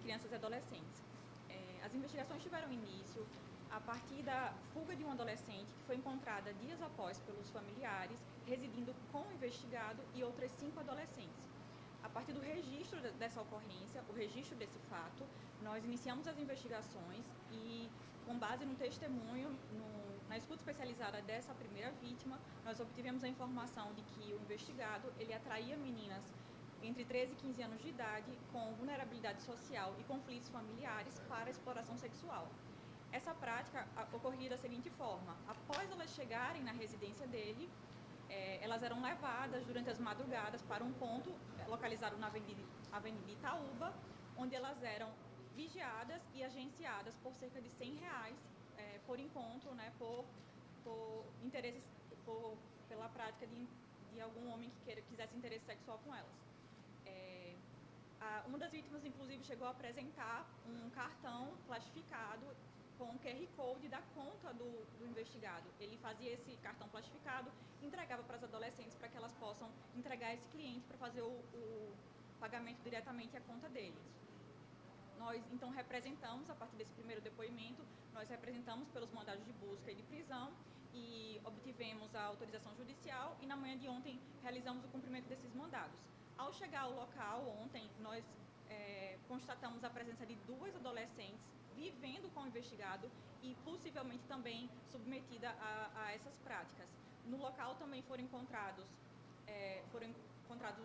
crianças e adolescentes. As investigações tiveram início a partir da fuga de um adolescente que foi encontrada dias após pelos familiares, residindo com o investigado e outras 5 adolescentes. A partir do registro dessa ocorrência, o registro desse fato, nós iniciamos as investigações e, com base no testemunho, na escuta especializada dessa primeira vítima, nós obtivemos a informação de que o investigado ele atraía meninas entre 13 e 15 anos de idade com vulnerabilidade social e conflitos familiares para exploração sexual. Essa prática ocorria da seguinte forma: após elas chegarem na residência dele, elas eram levadas durante as madrugadas para um ponto localizado na Avenida Itaúba, onde elas eram vigiadas e agenciadas por cerca de R$ 100 por encontro, né, por interesses, pela prática de algum homem que quisesse interesse sexual com elas. Uma das vítimas, inclusive, chegou a apresentar um cartão plastificado com o QR Code da conta do investigado. Ele fazia esse cartão plastificado, entregava para as adolescentes para que elas possam entregar esse cliente para fazer o pagamento diretamente à conta dele. Nós, então, representamos, a partir desse primeiro depoimento, nós representamos pelos mandados de busca e de prisão e obtivemos a autorização judicial e na manhã de ontem realizamos o cumprimento desses mandados. Ao chegar ao local ontem, nós constatamos a presença de 2 adolescentes vivendo com o investigado e possivelmente também submetida a essas práticas. No local também foram encontrados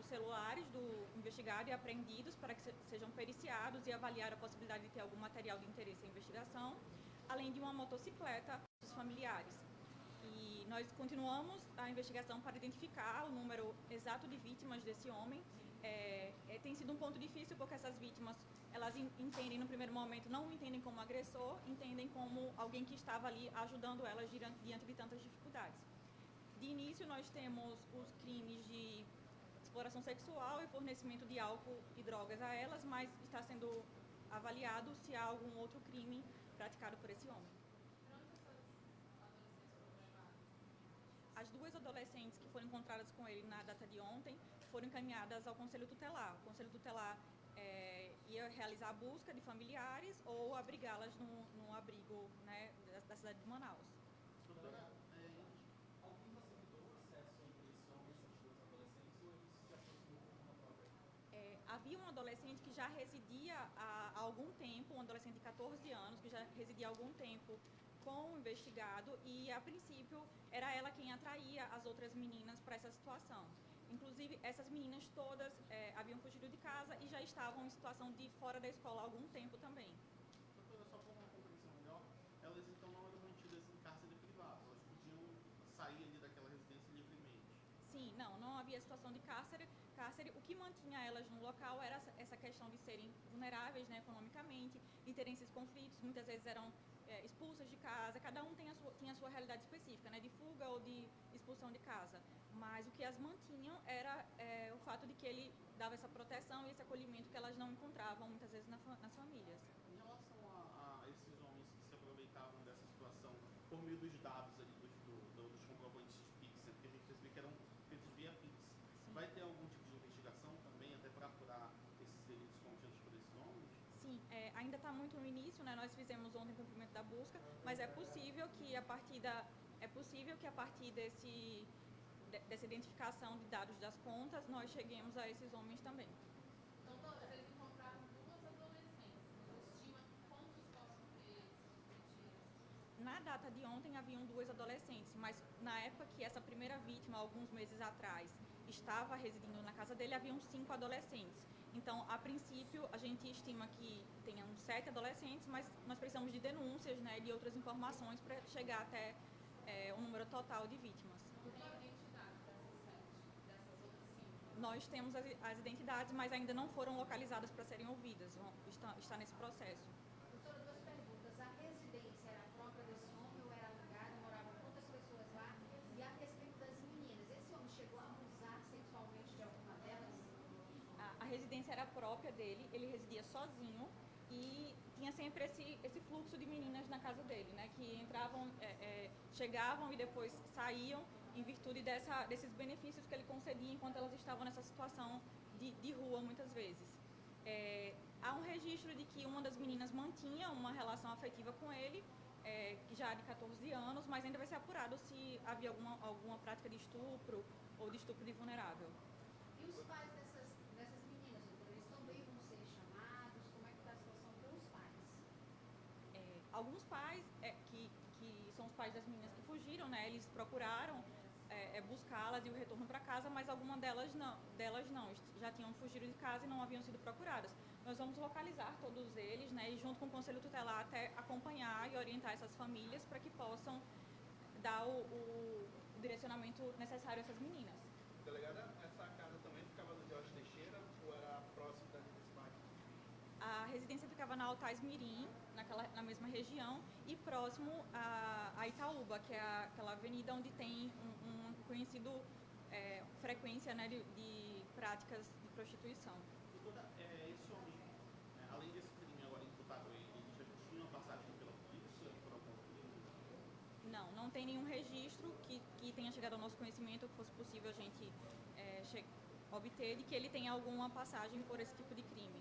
os celulares do investigado e apreendidos para que sejam periciados e avaliar a possibilidade de ter algum material de interesse em investigação, além de uma motocicleta dos familiares. E nós continuamos a investigação para identificar o número exato de vítimas desse homem. Tem sido um ponto difícil porque essas vítimas, elas entendem no primeiro momento, não entendem como agressor, entendem como alguém que estava ali ajudando elas diante de tantas dificuldades. De início, nós temos os crimes de exploração sexual e fornecimento de álcool e drogas a elas, mas está sendo avaliado se há algum outro crime praticado por esse homem. As 2 adolescentes que foram encontradas com ele na data de ontem foram encaminhadas ao Conselho Tutelar. O Conselho Tutelar ia realizar a busca de familiares ou abrigá-las no abrigo, né, da cidade de Manaus. Doutora, alguém facilitou o acesso entre esses homens e esses 2 adolescentes ou eles se aproximou por conta própria? Havia um adolescente que já residia há algum tempo, um adolescente de 14 anos, que já residia há algum tempo com o investigado e, a princípio, era ela quem atraía as outras meninas para essa situação. Inclusive, essas meninas todas haviam fugido de casa e já estavam em situação de fora da escola há algum tempo também. Doutora, só para uma compreensão melhor, elas então não eram mantidas em cárcere privado, elas podiam sair ali daquela residência livremente? Sim, não havia situação de cárcere. O que mantinha elas no local era essa questão de serem vulneráveis, né, economicamente, de terem esses conflitos, muitas vezes eram expulsas de casa, cada um tinha a sua realidade específica, né, de fuga ou de expulsão de casa. Mas o que as mantinham era o fato de que ele dava essa proteção e esse acolhimento que elas não encontravam muitas vezes nas famílias. Em relação a esses homens que se aproveitavam dessa situação por meio dos dados ali dos comprovantes de Pix, porque a gente percebeu que eram feitos via Pix, sim, vai ter algum tipo de investigação também, até para apurar esses delitos cometidos por esses homens? Sim, ainda está muito no início, né? Nós fizemos ontem o cumprimento da busca, mas é possível que a partir dessa identificação de dados das contas, nós cheguemos a esses homens também. Então, vocês encontraram 2 adolescentes. Você estima quantos possam ter sido? Na data de ontem haviam 2 adolescentes, mas na época que essa primeira vítima, alguns meses atrás, estava residindo na casa dele, haviam 5 adolescentes. Então, a princípio, a gente estima que tenham 7 adolescentes, mas nós precisamos de denúncias, né, de outras informações para chegar até o número total de vítimas. Não tem a identidade dessas outras 5? Nós temos as identidades, mas ainda não foram localizadas para serem ouvidas. Está nesse processo. Doutora, 2 perguntas. A residência era própria desse homem ou era alugada? Moravam quantas pessoas lá? E a respeito das meninas, esse homem chegou a abusar sexualmente de alguma delas? A residência era própria dele, ele residia sozinho e tinha sempre esse fluxo de meninas na casa dele, né, que entravam, chegavam e depois saíam em virtude desses benefícios que ele concedia enquanto elas estavam nessa situação de rua, muitas vezes. Há um registro registro de que uma das meninas mantinha uma relação afetiva com ele, que já de 14 anos, mas ainda vai ser apurado se havia alguma prática de estupro ou de estupro de vulnerável. E os pais dessas meninas, doutora, eles também vão ser chamados? Como é que está a situação com os pais? Alguns pais, que são os pais das meninas que fugiram, né, eles procuraram buscá-las e o retorno para casa, mas algumas delas não, já tinham fugido de casa e não haviam sido procuradas. Nós vamos localizar todos eles, né, e junto com o Conselho Tutelar até acompanhar e orientar essas famílias para que possam dar o direcionamento necessário a essas meninas. Delegada, essa casa também ficava no Jorge Teixeira ou era próximo da residência pai? A residência ficava na Altais Mirim, na mesma região, e próximo a Itaúba, que é aquela avenida onde tem um conhecido frequência, né, de práticas de prostituição. Doutora, esse homem, além desse crime agora imputado a ele, já tinha passagem pela polícia por algum crime? Não tem nenhum registro que tenha chegado ao nosso conhecimento, que fosse possível a gente obter de que ele tenha alguma passagem por esse tipo de crime.